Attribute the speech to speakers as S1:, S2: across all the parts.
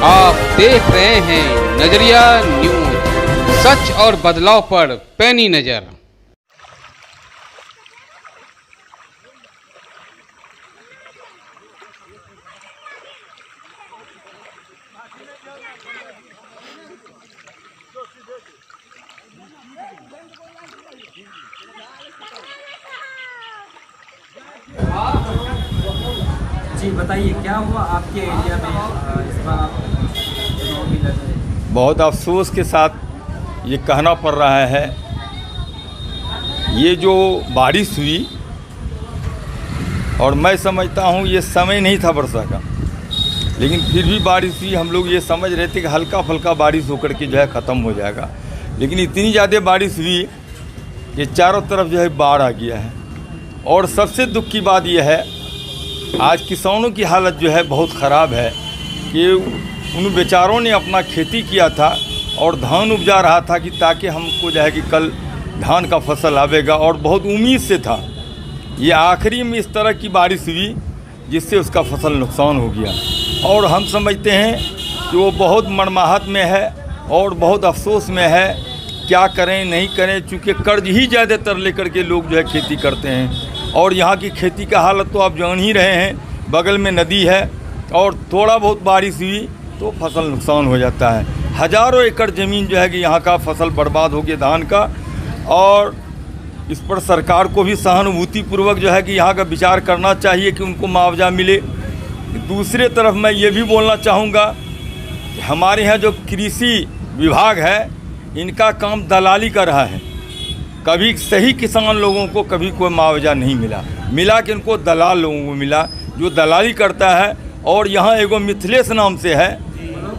S1: आप देख रहे हैं नजरिया न्यूज, सच और बदलाव पर पैनी नजर।
S2: जी बताइए, क्या हुआ आपके एरिया में इस बार चुनाव भी लड़ रहे हैं?
S3: बहुत अफसोस के साथ ये कहना पड़ रहा है, ये जो बारिश हुई और मैं समझता हूँ ये समय नहीं था वर्षा का, लेकिन फिर भी बारिश हुई। हम लोग ये समझ रहे थे कि हल्का फुल्का बारिश होकर के जो है ख़त्म हो जाएगा, लेकिन इतनी ज़्यादा बारिश हुई कि चारों तरफ जो है बाढ़ आ गया है। और सबसे दुख की बात यह है, आज किसानों की हालत जो है बहुत ख़राब है कि उन बेचारों ने अपना खेती किया था और धान उपजा रहा था कि ताकि हमको जो है कि कल धान का फसल आवेगा, और बहुत उम्मीद से था। ये आखिरी में इस तरह की बारिश हुई जिससे उसका फसल नुकसान हो गया, और हम समझते हैं कि वो बहुत मर्माहत में है और बहुत अफसोस में है। क्या करें नहीं करें, चूँकि कर्ज ही ज़्यादातर लेकर के लोग जो है खेती करते हैं, और यहाँ की खेती का हालत तो आप जान ही रहे हैं। बगल में नदी है और थोड़ा बहुत बारिश हुई तो फसल नुकसान हो जाता है। हज़ारों एकड़ ज़मीन जो है कि यहाँ का फसल बर्बाद हो गया धान का, और इस पर सरकार को भी सहानुभूतिपूर्वक जो है कि यहाँ का विचार करना चाहिए कि उनको मुआवजा मिले। दूसरे तरफ मैं ये भी बोलना चाहूँगा कि हमारे यहाँ जो कृषि विभाग है, इनका काम दलाली कर रहा है। कभी सही किसान लोगों को कभी कोई मुआवजा नहीं मिला कि उनको दलाल लोगों को मिला जो दलाली करता है। और यहाँ एगो मिथिलेश नाम से है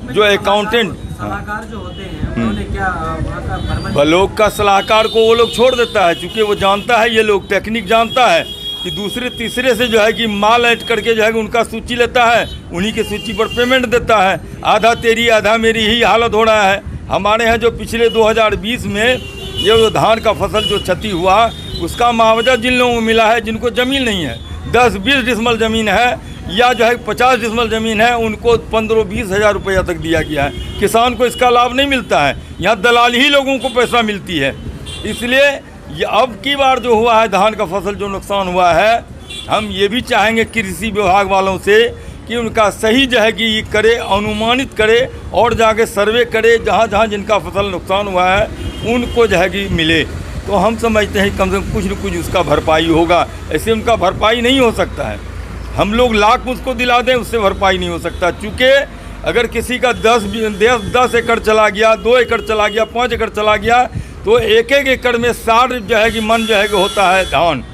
S3: जो अकाउंटेंट
S2: सलाहकार जो होते हैं, उन्होंने क्या वहाँ का
S3: ब्लॉक का सलाहकार को वो लोग छोड़ देता है, क्योंकि वो जानता है, ये लोग टेक्निक जानता है कि दूसरे तीसरे से जो है कि माल ऐड करके जो है उनका सूची लेता है, उन्हीं के सूची पर पेमेंट देता है। आधा तेरी आधा मेरी ही हालत हो रहा है। हमारे यहाँ जो पिछले 2020 में ये जो धान का फसल जो क्षति हुआ, उसका मुआवजा जिन लोगों को मिला है जिनको ज़मीन नहीं है, 10-20 डिसमल ज़मीन है या जो है 50 डिसमल ज़मीन है, उनको 15-20 हज़ार रुपया तक दिया गया है। किसान को इसका लाभ नहीं मिलता है, यहाँ दलाल ही लोगों को पैसा मिलती है। इसलिए ये अब की बार जो हुआ है धान का फसल जो नुकसान हुआ है, हम ये भी चाहेंगे कृषि विभाग वालों से कि उनका सही जो है कि ये करे, अनुमानित करे और जाके सर्वे करे, जहाँ जहाँ जिनका फसल नुकसान हुआ है उनको जो है कि मिले। तो हम समझते हैं कम से कम कुछ न कुछ उसका भरपाई होगा। ऐसे उनका भरपाई नहीं हो सकता है, हम लोग लाख उसको दिला दें उससे भरपाई नहीं हो सकता। चूँकि अगर किसी का 10 एकड़ चला गया, 2 एकड़ चला गया, 5 एकड़ चला गया, तो एक एकड़ में 60 जो है कि मन जो है कि होता है धान,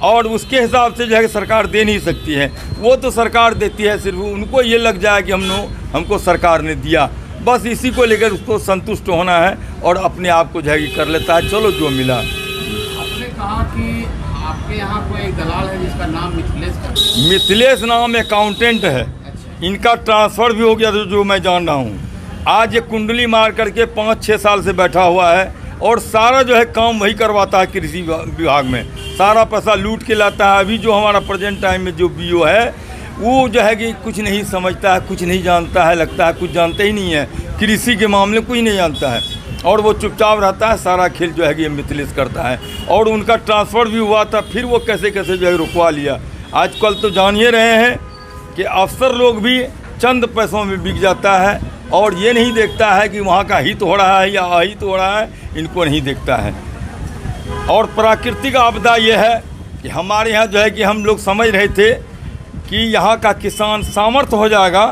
S3: और उसके हिसाब से जो है सरकार दे नहीं सकती है। वो तो सरकार देती है, सिर्फ उनको ये लग जाए कि हमको सरकार ने दिया, बस इसी को लेकर उसको संतुष्ट होना है और अपने आप को जो है कि कर लेता है, चलो जो मिला।
S4: आपने कहा कि आपके यहाँ कोई दलाल है जिसका नाम
S3: मिथिलेश नाम अकाउंटेंट है।
S4: अच्छा।
S3: इनका ट्रांसफ़र भी हो गया जो मैं जान रहा हूँ। आज ये कुंडली मार करके 5-6 साल से बैठा हुआ है और सारा जो है काम वही करवाता है कृषि विभाग में, सारा पैसा लूट के लाता है। अभी जो हमारा प्रेजेंट टाइम में जो बीओ है, वो जो है कि कुछ नहीं समझता है, कुछ नहीं जानता है, लगता है कुछ जानते ही नहीं है, कृषि के मामले कुछ नहीं जानता है, और वो चुपचाप रहता है। सारा खेल जो है कि मिथिलेश करता है, और उनका ट्रांसफ़र भी हुआ था, फिर वो कैसे कैसे जो है रुकवा लिया। आजकल तो जान ही रहे हैं कि अफसर लोग भी चंद पैसों में बिक जाता है, और ये नहीं देखता है कि वहाँ का हित हो रहा है या अहित हो रहा है, इनको नहीं देखता है। और प्राकृतिक आपदा ये है कि हमारे यहाँ जो है कि हम लोग समझ रहे थे कि यहाँ का किसान सामर्थ्य हो जाएगा,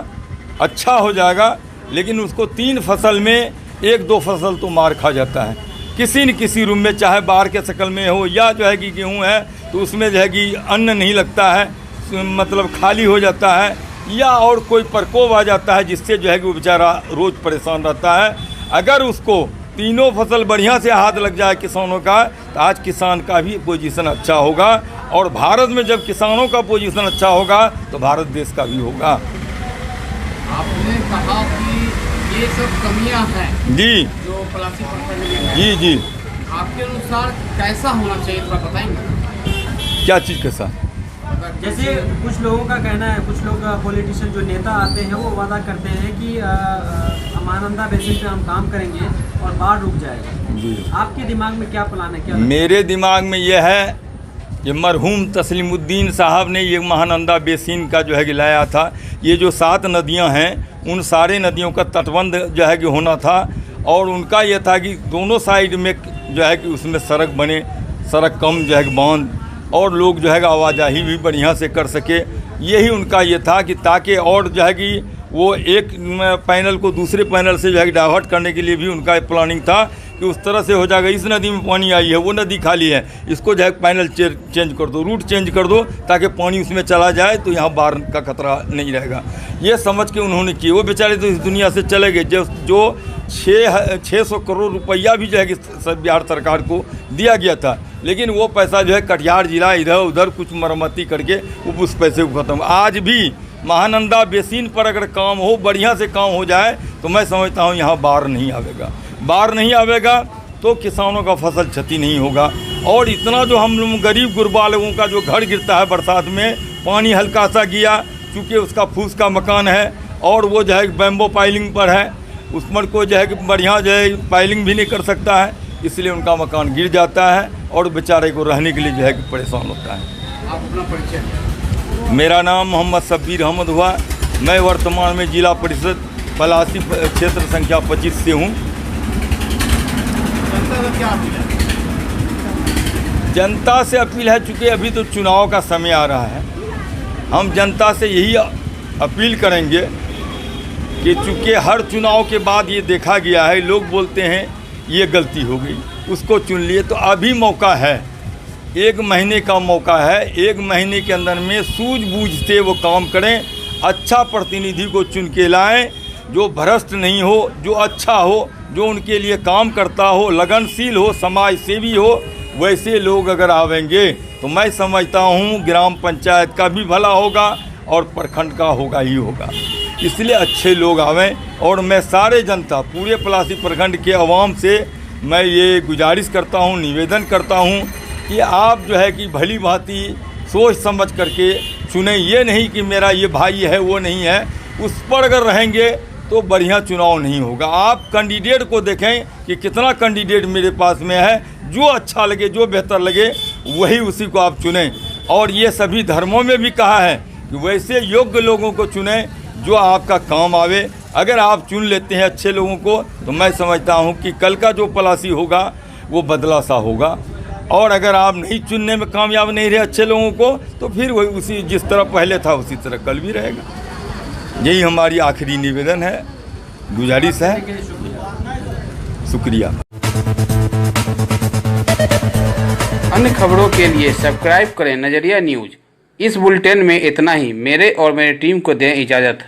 S3: अच्छा हो जाएगा, लेकिन उसको 3 फसल में 1-2 फसल तो मार खा जाता है किसी न किसी रूम में, चाहे बाढ़ के शक्ल में हो या जो है कि गेहूँ है तो उसमें जो है कि अन्न नहीं लगता है, मतलब खाली हो जाता है, या और कोई प्रकोप आ जाता है जिससे जो है कि वो बेचारा रोज़ परेशान रहता है। अगर उसको तीनों फसल बढ़िया से हाथ लग जाए किसानों का, तो आज किसान का भी पोजीशन अच्छा होगा, और भारत में जब किसानों का पोजीशन अच्छा होगा तो भारत देश का भी होगा।
S4: आपने कहा कि ये सब कमियां हैं
S3: जी
S4: जो पलासी प्रखंड में है।
S3: जी
S4: आपके अनुसार कैसा होना चाहिए, थोड़ा बताएंगे?
S3: क्या चीज़ के साथ?
S4: अगर
S2: जैसे कुछ लोगों का कहना है, कुछ लोग पॉलिटिशियन जो नेता आते हैं वो वादा करते हैं कि महानंदा बेसिन पे हम काम करेंगे और बाढ़ रुक जाएगा।
S3: जी।
S2: आपके दिमाग में क्या प्लान है, क्या?
S3: मेरे दिमाग में यह है कि मरहूम तस्लीमुद्दीन साहब ने ये महानंदा बेसिन का जो है कि लाया था। ये जो 7 नदियां हैं उन सारे नदियों का तटबंध जो है कि होना था, और उनका ये था कि दोनों साइड में जो है कि उसमें सड़क बने, सड़क कम जो है कि बांध, और लोग जो है कि आवाजाही भी बढ़िया से कर सके। यही उनका ये था कि ताकि और जो है कि वो एक पैनल को दूसरे पैनल से जो है कि डाइवर्ट करने के लिए भी उनका प्लानिंग था कि उस तरह से हो जाएगा, इस नदी में पानी आई है, वो नदी खाली है, इसको जो है पैनल चेंज कर दो, रूट चेंज कर दो, ताकि पानी उसमें चला जाए तो यहाँ बाढ़ का खतरा नहीं रहेगा। ये समझ के उन्होंने किए। वो बेचारे तो इस दुनिया से चले गए। जो 600 करोड़ रुपया भी जो है कि बिहार सरकार को दिया गया था, लेकिन वो पैसा जो है कटिहार जिला इधर उधर कुछ मरम्मती करके वो उस पैसे को ख़त्म। आज भी महानंदा बेसिन पर अगर काम हो, बढ़िया से काम हो जाए, तो मैं समझता हूँ यहाँ बाढ़ नहीं आवेगा। बाढ़ नहीं आवेगा तो किसानों का फसल क्षति नहीं होगा। और इतना जो हम लोग गरीब गुरबा लोगों का जो घर गिरता है बरसात में, पानी हल्का सा गया, चूँकि उसका फूस का मकान है और वो जो है बैम्बो पाइलिंग पर है, उस पर कोई जो है कि बढ़िया जो है पाइलिंग भी नहीं कर सकता है, इसलिए उनका मकान गिर जाता है और बेचारे को रहने के लिए जो है कि परेशान होता है।
S4: आप अपना परिचय?
S3: मेरा नाम मोहम्मद शब्बीर अहमद हुआ। मैं वर्तमान में जिला परिषद पलासी क्षेत्र संख्या 25 से हूँ।
S4: जनता का क्या अपील है?
S3: जनता से अपील है, चूँकि अभी तो चुनाव का समय आ रहा है, हम जनता से यही अपील करेंगे कि चूँकि हर चुनाव के बाद ये देखा गया है, लोग बोलते हैं ये गलती हो गई, उसको चुन लिए, तो अभी मौका है, 1 महीने का मौका है। 1 महीने के अंदर में सूझबूझ से वो काम करें, अच्छा प्रतिनिधि को चुन के लाएं, जो भ्रष्ट नहीं हो, जो अच्छा हो, जो उनके लिए काम करता हो, लगनशील हो, समाज सेवी हो। वैसे लोग अगर आवेंगे तो मैं समझता हूँ ग्राम पंचायत का भी भला होगा और प्रखंड का होगा ही होगा। इसलिए अच्छे लोग आवें। और मैं सारे जनता, पूरे पलासी प्रखंड के अवाम से मैं ये गुजारिश करता हूँ, निवेदन करता हूँ कि आप जो है कि भली भांति सोच समझ करके चुनें। ये नहीं कि मेरा ये भाई है वो नहीं है, उस पर अगर रहेंगे तो बढ़िया चुनाव नहीं होगा। आप कैंडिडेट को देखें कि कितना कैंडिडेट मेरे पास में है, जो अच्छा लगे, जो बेहतर लगे, वही उसी को आप चुनें। और ये सभी धर्मों में भी कहा है कि वैसे योग्य लोगों को चुनें जो आपका काम आवे। अगर आप चुन लेते हैं अच्छे लोगों को, तो मैं समझता हूँ कि कल का जो पलासी होगा वो बदला सा होगा। और अगर आप नहीं चुनने में कामयाब नहीं रहे अच्छे लोगों को, तो फिर वही उसी जिस तरह पहले था उसी तरह कल भी रहेगा। यही हमारी आखिरी निवेदन है, गुजारिश है। शुक्रिया।
S1: अन्य खबरों के लिए सब्सक्राइब करें नजरिया न्यूज। इस बुलेटिन में इतना ही। मेरे और मेरी टीम को दें इजाज़त।